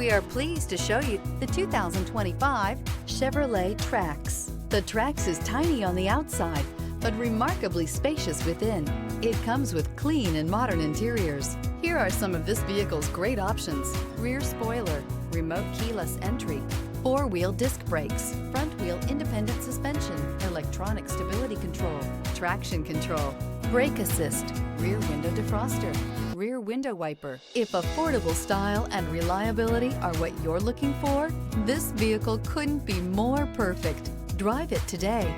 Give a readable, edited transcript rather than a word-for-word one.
We are pleased to show you the 2025 Chevrolet Trax. The Trax is tiny on the outside, but remarkably spacious within. It comes with clean and modern interiors. Here are some of this vehicle's great options: rear spoiler, remote keyless entry, four-wheel disc brakes, front-wheel independent suspension, electronic stability control, traction control, brake assist, rear window defroster, rear window wiper. If affordable style and reliability are what you're looking for, this vehicle couldn't be more perfect. Drive it today.